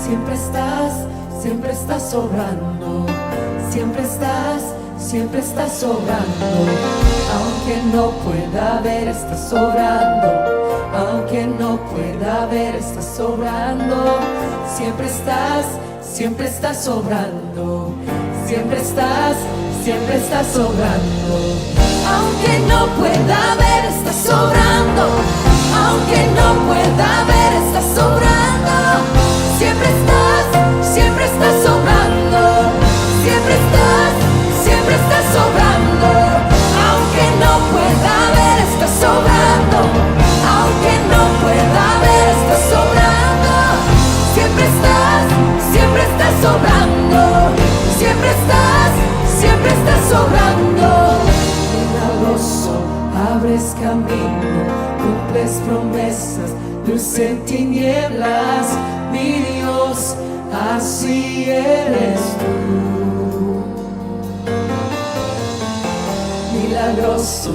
Siempre estás sobrando. Siempre estás sobrando. Aunque no pueda ver, estás sobrando. Aunque no pueda ver, estás sobrando. Siempre estás sobrando. Siempre estás sobrando. Aunque no pueda ver, estás sobrando. Aunque no pueda ver, estás sobrando. Siempre estás sobrando. Siempre estás sobrando. Aunque no pueda ver, estás sobrando. Aunque no pueda ver, estás sobrando. Siempre estás sobrando. Siempre estás sobrando. Milagroso, abres camino, cumples promesas, luz en tinieblas, mi Dios, así eres tú. Milagroso,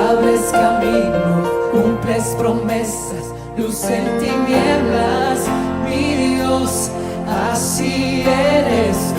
abres camino, cumples promesas, luz en tinieblas, mi Dios, así eres tú.